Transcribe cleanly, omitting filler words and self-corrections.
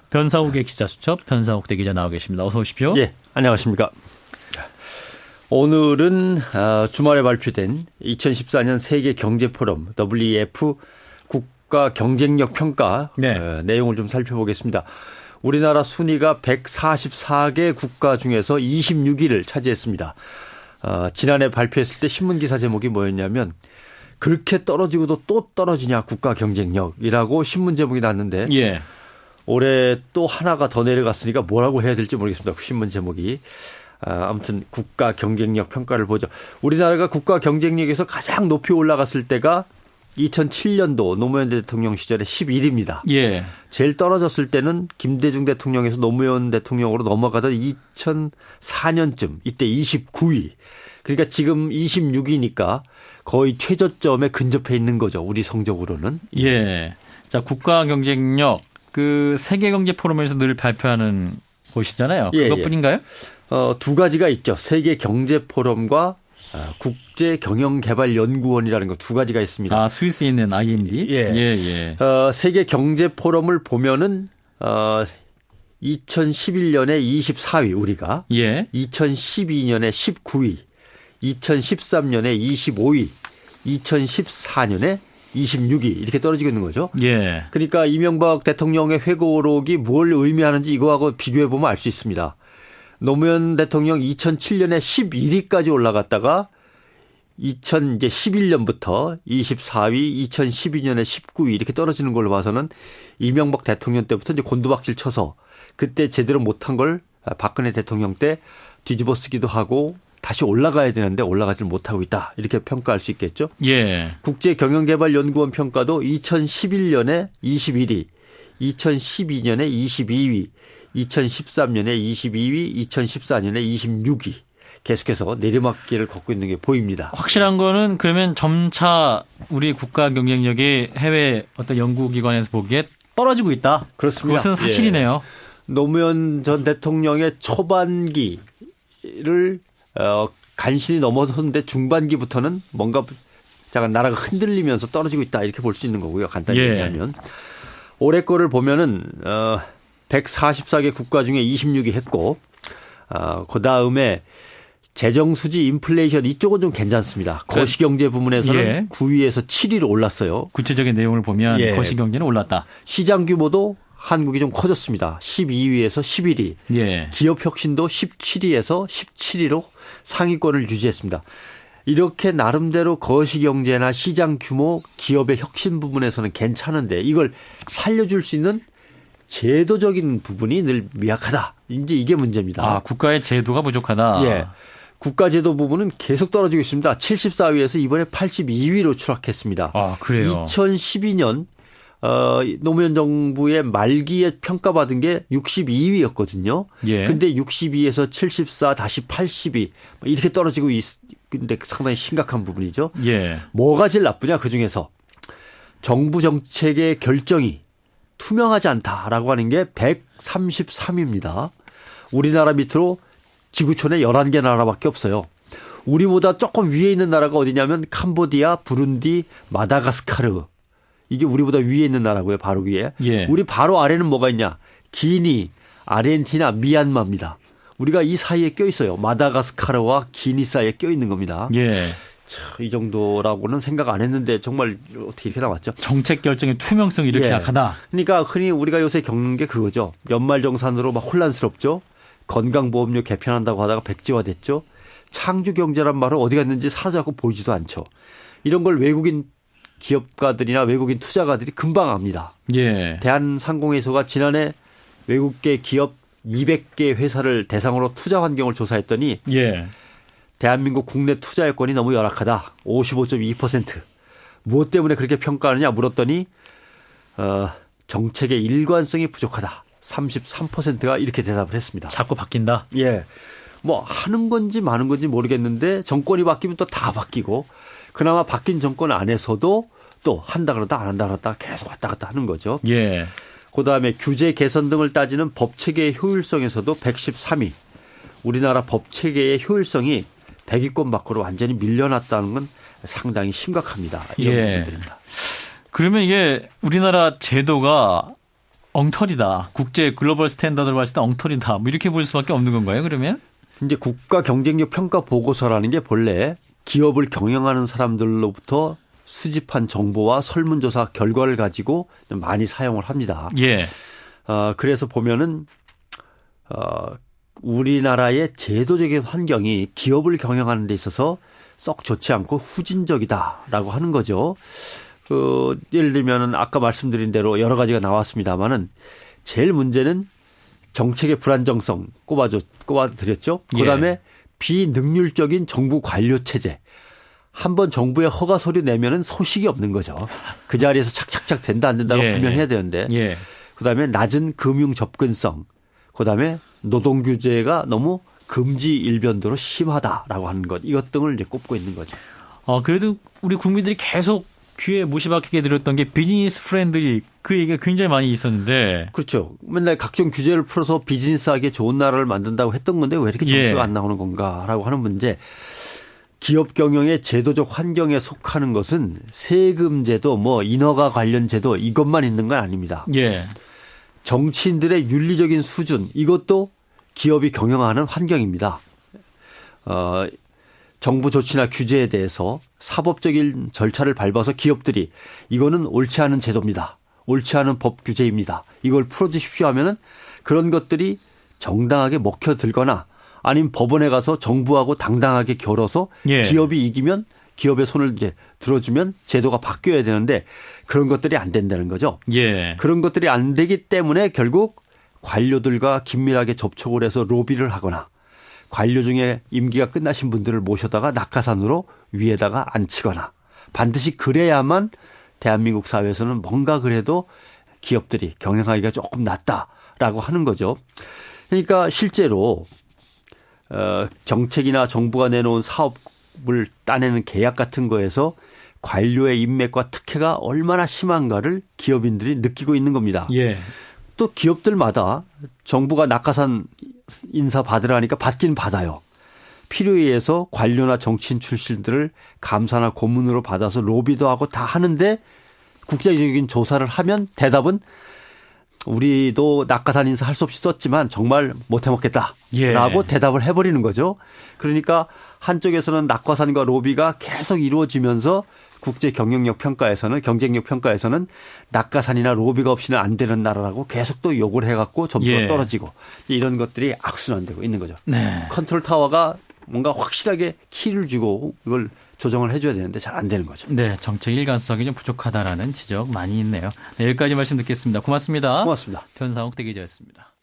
변상욱의 기자수첩 변상욱 대기자 나와 계십니다. 어서 오십시오. 예, 안녕하십니까. 오늘은 주말에 발표된 2014년 세계경제포럼 WEF 국가 경쟁력 평가 내용을 좀 살펴보겠습니다. 우리나라 순위가 144개 국가 중에서 26위를 차지했습니다. 지난해 발표했을 때 신문기사 제목이 뭐였냐면 그렇게 떨어지고도 또 떨어지냐 국가 경쟁력이라고 신문 제목이 났는데 예. 올해 또 하나가 더 내려갔으니까 뭐라고 해야 될지 모르겠습니다. 그 신문 제목이. 아무튼 국가 경쟁력 평가를 보죠. 우리나라가 국가 경쟁력에서 가장 높이 올라갔을 때가 2007년도 노무현 대통령 시절에 11위입니다. 예. 제일 떨어졌을 때는 김대중 대통령에서 노무현 대통령으로 넘어가던 2004년쯤 이때 29위. 그러니까 지금 26위니까 거의 최저점에 근접해 있는 거죠. 우리 성적으로는. 예. 자, 국가 경쟁력 그 세계 경제 포럼에서 늘 발표하는 곳이잖아요. 그것뿐인가요? 두 가지가 있죠. 세계 경제 포럼과 국제 경영개발연구원이라는 거 두 가지가 있습니다. 아, 스위스에 있는 IMD? 예. 세계 경제 포럼을 보면은 2011년에 24위 우리가, 2012년에 19위, 2013년에 25위, 2014년에 26위 이렇게 떨어지고 있는 거죠. 예. 그러니까 이명박 대통령의 회고록이 뭘 의미하는지 이거하고 비교해 보면 알 수 있습니다. 노무현 대통령 2007년에 11위까지 올라갔다가 2011년부터 24위, 2012년에 19위 이렇게 떨어지는 걸로 봐서는 이명박 대통령 때부터 이제 곤두박질 쳐서 그때 제대로 못한 걸 박근혜 대통령 때 뒤집어 쓰기도 하고 다시 올라가야 되는데 올라가질 못하고 있다. 이렇게 평가할 수 있겠죠. 예. 국제경영개발연구원 평가도 2011년에 21위, 2012년에 22위, 2013년에 22위, 2014년에 26위. 계속해서 내리막길을 걷고 있는 게 보입니다. 확실한 거는 그러면 점차 우리 국가 경쟁력이 해외 어떤 연구기관에서 보기에 떨어지고 있다. 그렇습니다. 그것은 사실이네요. 노무현 전 대통령의 초반기를 간신히 넘어섰는데 중반기부터는 뭔가 잠깐 나라가 흔들리면서 떨어지고 있다 이렇게 볼 수 있는 거고요. 간단히 얘기하면. 올해 거를 보면은 144개 국가 중에 26위 했고 그다음에 재정수지 인플레이션 이쪽은 좀 괜찮습니다. 거시경제 부문에서는 9위에서 7위로 올랐어요. 구체적인 내용을 보면 거시경제는 올랐다. 시장 규모도 한국이 좀 커졌습니다. 12위에서 11위. 기업 혁신도 17위에서 17위로 상위권을 유지했습니다. 이렇게 나름대로 거시경제나 시장 규모, 기업의 혁신 부분에서는 괜찮은데 이걸 살려줄 수 있는 제도적인 부분이 늘 미약하다. 이제 이게 문제입니다. 아, 국가의 제도가 부족하다. 예. 국가제도 부분은 계속 떨어지고 있습니다. 74위에서 이번에 82위로 추락했습니다. 아, 그래요? 2012년 노무현 정부의 말기에 평가받은 게 62위였거든요. 근데 62에서 74 다시 82 이렇게 떨어지고 있는데 상당히 심각한 부분이죠. 뭐가 제일 나쁘냐 그중에서 정부 정책의 결정이 투명하지 않다라고 하는 게 133입니다. 우리나라 밑으로 지구촌에 11개 나라밖에 없어요. 우리보다 조금 위에 있는 나라가 어디냐면 캄보디아, 부룬디, 마다가스카르. 이게 우리보다 위에 있는 나라고요. 바로 위에. 우리 바로 아래는 뭐가 있냐. 기니, 아르헨티나, 미얀마입니다. 우리가 이 사이에 껴 있어요. 마다가스카르와 기니 사이에 껴 있는 겁니다. 이 정도라고는 생각 안 했는데 정말 어떻게 이렇게 나왔죠. 정책 결정의 투명성이 이렇게 약하다. 그러니까 흔히 우리가 요새 겪는 게 그거죠. 연말정산으로 막 혼란스럽죠. 건강보험료 개편한다고 하다가 백지화됐죠. 창조경제란 말은 어디 갔는지 사라져갖고 보이지도 않죠. 이런 걸 외국인 기업가들이나 외국인 투자가들이 금방 압니다. 대한상공회의소가 지난해 외국계 기업 200개 회사를 대상으로 투자 환경을 조사했더니 대한민국 국내 투자 여건이 너무 열악하다. 55.2%. 무엇 때문에 그렇게 평가하느냐 물었더니 정책의 일관성이 부족하다. 33%가 이렇게 대답을 했습니다. 자꾸 바뀐다? 뭐 하는 건지 마는 건지 모르겠는데 정권이 바뀌면 또 다 바뀌고 그나마 바뀐 정권 안에서도 또 한다 그러다 안 한다 그러다 계속 왔다 갔다 하는 거죠. 그다음에 규제 개선 등을 따지는 법체계의 효율성에서도 113위. 우리나라 법체계의 효율성이 100위권 밖으로 완전히 밀려났다는 건 상당히 심각합니다. 이런 부분들입니다. 그러면 이게 우리나라 제도가 엉터리다. 국제 글로벌 스탠다드로 봤을 때 엉터리다. 뭐 이렇게 볼 수밖에 없는 건가요, 그러면? 이제 국가 경쟁력 평가 보고서라는 게 본래 기업을 경영하는 사람들로부터 수집한 정보와 설문조사 결과를 가지고 좀 많이 사용을 합니다. 예. 그래서 보면은 우리나라의 제도적인 환경이 기업을 경영하는 데 있어서 썩 좋지 않고 후진적이다라고 하는 거죠. 예를 들면은 아까 말씀드린 대로 여러 가지가 나왔습니다만은 제일 문제는 정책의 불안정성 꼽아드렸죠. 그다음에 비능률적인 정부 관료 체제. 한번 정부에 허가 소리 내면은 소식이 없는 거죠. 그 자리에서 착착착 된다 안 된다고 분명해야 되는데. 그다음에 낮은 금융 접근성. 그다음에 노동 규제가 너무 금지 일변도로 심하다라고 하는 것. 이것 등을 이제 꼽고 있는 거죠. 그래도 우리 국민들이 계속 귀에 못이 박히게 들었던 게 비즈니스 프렌들리 그 얘기가 굉장히 많이 있었는데. 그렇죠. 맨날 각종 규제를 풀어서 비즈니스하기에 좋은 나라를 만든다고 했던 건데 왜 이렇게 점수가 안 나오는 건가라고 하는 문제. 기업 경영의 제도적 환경에 속하는 것은 세금 제도, 인허가 관련 제도 이것만 있는 건 아닙니다. 정치인들의 윤리적인 수준 이것도 기업이 경영하는 환경입니다. 정부 조치나 규제에 대해서 사법적인 절차를 밟아서 기업들이 이거는 옳지 않은 제도입니다. 옳지 않은 법 규제입니다. 이걸 풀어주십시오 하면은 그런 것들이 정당하게 먹혀들거나 아니면 법원에 가서 정부하고 당당하게 겨뤄서 기업이 이기면 기업의 손을 이제 들어주면 제도가 바뀌어야 되는데 그런 것들이 안 된다는 거죠. 그런 것들이 안 되기 때문에 결국 관료들과 긴밀하게 접촉을 해서 로비를 하거나 관료 중에 임기가 끝나신 분들을 모셔다가 낙하산으로 위에다가 앉히거나 반드시 그래야만 대한민국 사회에서는 뭔가 그래도 기업들이 경영하기가 조금 낫다라고 하는 거죠. 그러니까 실제로 정책이나 정부가 내놓은 사업을 따내는 계약 같은 거에서 관료의 인맥과 특혜가 얼마나 심한가를 기업인들이 느끼고 있는 겁니다. 또 기업들마다 정부가 낙하산 인사 받으라니까 받긴 받아요. 필요에 의해서 관료나 정치인 출신들을 감사나 고문으로 받아서 로비도 하고 다 하는데 국제적인 조사를 하면 대답은 우리도 낙하산 인사 할 수 없이 썼지만 정말 못해 먹겠다라고 대답을 해버리는 거죠. 그러니까 한쪽에서는 낙하산과 로비가 계속 이루어지면서 국제 경영력 평가에서는 경쟁력 평가에서는 낙하산이나 로비가 없이는 안 되는 나라라고 계속 또 욕을 해갖고 점수가 떨어지고 이런 것들이 악순환되고 있는 거죠. 컨트롤 타워가 뭔가 확실하게 키를 주고 이걸 조정을 해줘야 되는데 잘 안 되는 거죠. 정책 일관성이 좀 부족하다라는 지적 많이 있네요. 여기까지 말씀 듣겠습니다. 고맙습니다. 고맙습니다. 변상욱 대기자였습니다.